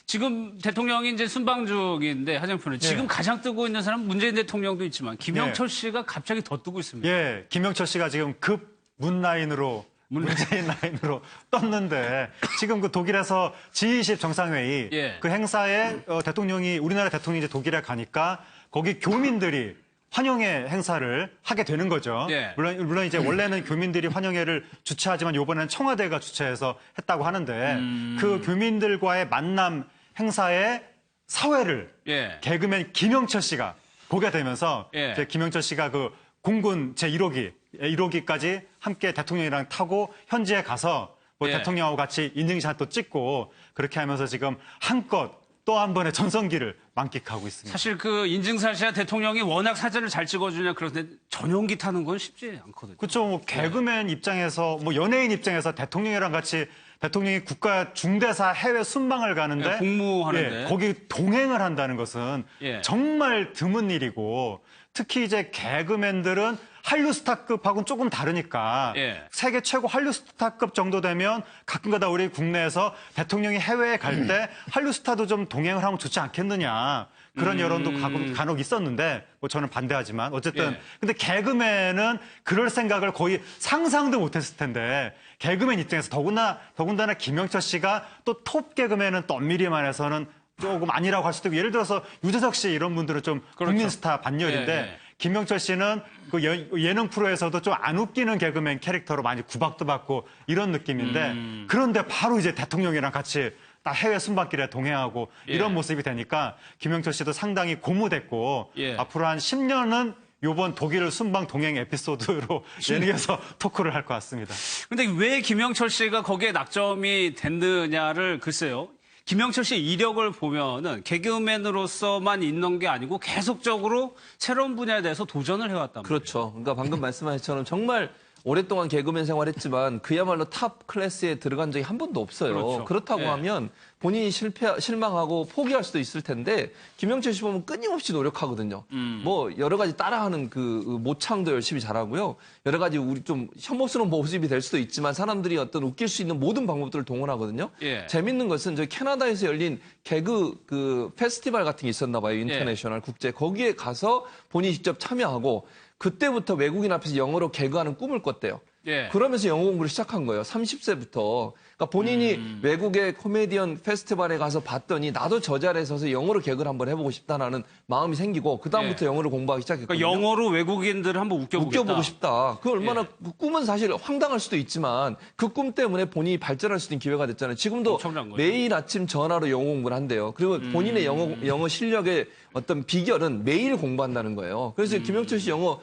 지금 대통령이 이제 순방 중인데 하정표는 지금 가장 뜨고 있는 사람은 문재인 대통령도 있지만 김영철 씨가 갑자기 더 뜨고 있습니다. 예, 김영철 씨가 지금 급 문라인으로 문재인 라인으로 떴는데 지금 그 독일에서 G20 정상회의 그 행사에 우리나라 대통령이 이제 독일에 가니까 거기 교민들이 환영회 행사를 하게 되는 거죠. 물론 이제 원래는 교민들이 환영회를 주최하지만 이번에는 청와대가 주최해서 했다고 하는데 그 교민들과의 만남 행사에 사회를 개그맨 김영철 씨가 보게 되면서 이제 김영철 씨가 그 공군 제1호기까지 함께 대통령이랑 타고 현지에 가서 뭐 대통령하고 같이 인증샷도 찍고 그렇게 하면서 지금 한껏 또 한 번의 전성기를 만끽하고 있습니다. 사실 그 인증샷이야 대통령이 워낙 사진을 잘 찍어주냐 그런데 전용기 타는 건 쉽지 않거든요. 그렇죠. 뭐 개그맨 입장에서 뭐 연예인 입장에서 대통령이랑 같이 대통령이 국가 중대사 해외 순방을 가는데 복무하는데 거기 동행을 한다는 것은 정말 드문 일이고 특히 이제 개그맨들은 한류 스타급하고는 조금 다르니까 세계 최고 한류 스타급 정도 되면 가끔가다 우리 국내에서 대통령이 해외에 갈 때 한류 스타도 좀 동행을 하면 좋지 않겠느냐 그런 여론도 간혹 있었는데 뭐 저는 반대하지만 어쨌든 근데 개그맨은 그럴 생각을 거의 상상도 못했을 텐데 개그맨 입장에서 더군다나 김영철 씨가 또 톱 개그맨은 또 엄밀히 말해서는 조금 아니라고 할 수도 있고 예를 들어서 유재석 씨 이런 분들은 좀 국민 스타 반열인데 김영철 씨는 그 예능 프로에서도 좀 안 웃기는 개그맨 캐릭터로 많이 구박도 받고 이런 느낌인데 그런데 바로 이제 대통령이랑 같이 딱 해외 순방길에 동행하고 이런 모습이 되니까 김영철 씨도 상당히 고무됐고 앞으로 한 10년은 요번 독일 순방 동행 에피소드로 예능에서 토크를 할 것 같습니다. 근데 왜 김영철 씨가 거기에 낙점이 됐느냐를 글쎄요. 김영철 씨의 이력을 보면은 개그맨으로서만 있는 게 아니고 계속적으로 새로운 분야에 대해서 도전을 해왔단 말이에요. 그렇죠. 그러니까 방금 말씀하신 것처럼 정말 오랫동안 개그맨 생활했지만 그야말로 탑 클래스에 들어간 적이 한 번도 없어요. 그렇다고 하면 본인이 실망하고 포기할 수도 있을 텐데 김영철 씨 보면 끊임없이 노력하거든요. 뭐 여러 가지 따라하는 그 모창도 열심히 잘하고요. 여러 가지 우리 좀 혐오스러운 모습이 될 수도 있지만 사람들이 어떤 웃길 수 있는 모든 방법들을 동원하거든요. 재밌는 것은 저 캐나다에서 열린 개그 그 페스티벌 같은 게 있었나 봐요. 인터내셔널 국제. 거기에 가서 본인이 직접 참여하고 그때부터 외국인 앞에서 영어로 개그하는 꿈을 꿨대요. 그러면서 영어 공부를 시작한 거예요. 30세부터. 그러니까 본인이 외국의 코미디언 페스티벌에 가서 봤더니 나도 저 자리에 서서 영어로 개그를 한번 해보고 싶다라는 마음이 생기고 그다음부터 영어를 공부하기 시작했거든요. 그러니까 영어로 외국인들을 한번 웃겨보고 싶다. 그 얼마나 그 꿈은 사실 황당할 수도 있지만 그 꿈 때문에 본인이 발전할 수 있는 기회가 됐잖아요. 지금도 매일 아침 전화로 영어 공부를 한대요. 그리고 본인의 영어 실력의 어떤 비결은 매일 공부한다는 거예요. 그래서 김영철 씨 영어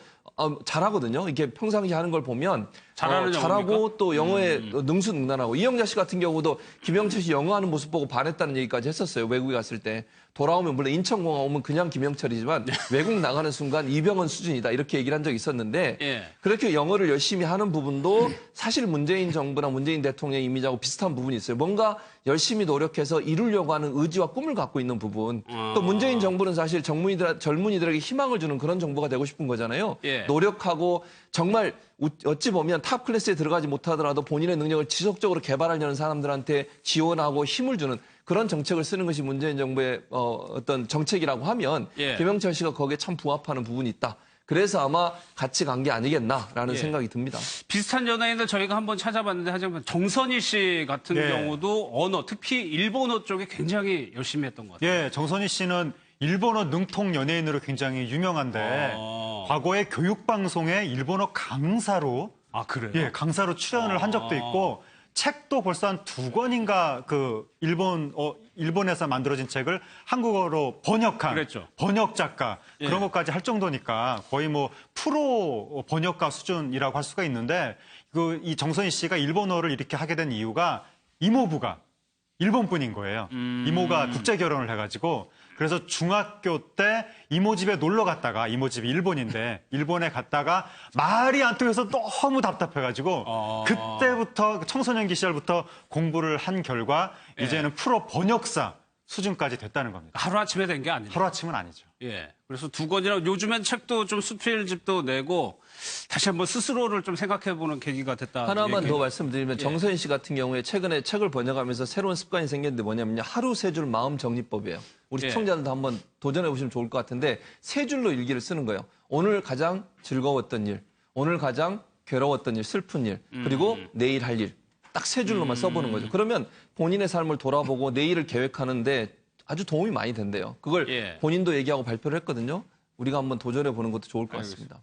잘하거든요. 이렇게 평상시 하는 걸 보면 잘하고 또 영어에 능수능란하고 이영자 씨 같은 경우도 김영철 씨 영어하는 모습 보고 반했다는 얘기까지 했었어요. 외국에 갔을 때. 돌아오면 물론 인천공항 오면 그냥 김영철이지만 외국 나가는 순간 이병헌 수준이다 이렇게 얘기를 한 적이 있었는데 그렇게 영어를 열심히 하는 부분도 사실 문재인 정부나 문재인 대통령의 이미지하고 비슷한 부분이 있어요. 뭔가 열심히 노력해서 이루려고 하는 의지와 꿈을 갖고 있는 부분. 또 문재인 정부는 사실 젊은이들에게 희망을 주는 그런 정부가 되고 싶은 거잖아요. 노력하고 정말 어찌 보면 탑 클래스에 들어가지 못하더라도 본인의 능력을 지속적으로 개발하려는 사람들한테 지원하고 힘을 주는 그런 정책을 쓰는 것이 문재인 정부의 어떤 정책이라고 하면 김영철 씨가 거기에 참 부합하는 부분이 있다. 그래서 아마 같이 간 게 아니겠나라는 생각이 듭니다. 비슷한 연예인들 저희가 한번 찾아봤는데 하지만 정선희 씨 같은 경우도 언어, 특히 일본어 쪽에 굉장히 열심히 했던 것 같아요. 정선희 씨는 일본어 능통 연예인으로 굉장히 유명한데 과거에 교육방송에 일본어 강사로 그래요? 강사로 출연을 한 적도 있고 책도 벌써 한 2권인가 그 일본에서 만들어진 책을 한국어로 번역한 번역 작가 그런 것까지 할 정도니까 거의 뭐 프로 번역가 수준이라고 할 수가 있는데 이 정선희 씨가 일본어를 이렇게 하게 된 이유가 이모부가 일본 분인 거예요. 이모가 국제 결혼을 해가지고 그래서 중학교 때 이모 집에 놀러 갔다가 이모 집이 일본인데 일본에 갔다가 말이 안 통해서 너무 답답해가지고 그때부터 청소년기 시절부터 공부를 한 결과 이제는 프로 번역사 수준까지 됐다는 겁니다. 하루아침에 된 게 아니죠. 하루아침은 아니죠. 예. 그래서 두 권이나 요즘엔 책도 좀 수필집도 내고 다시 한번 스스로를 좀 생각해보는 계기가 됐다. 하나만 더 말씀드리면 정서인 씨 같은 경우에 최근에 책을 번역하면서 새로운 습관이 생겼는데 뭐냐면요. 하루 세 줄 마음 정리법이에요. 우리 시청자들도 한번 도전해 보시면 좋을 것 같은데 세 줄로 일기를 쓰는 거예요. 오늘 가장 즐거웠던 일, 오늘 가장 괴로웠던 일, 슬픈 일, 그리고 내일 할 일. 딱 세 줄로만 써보는 거죠. 그러면 본인의 삶을 돌아보고 내일을 계획하는데 아주 도움이 많이 된대요. 그걸 본인도 얘기하고 발표를 했거든요. 우리가 한번 도전해 보는 것도 좋을 것 같습니다.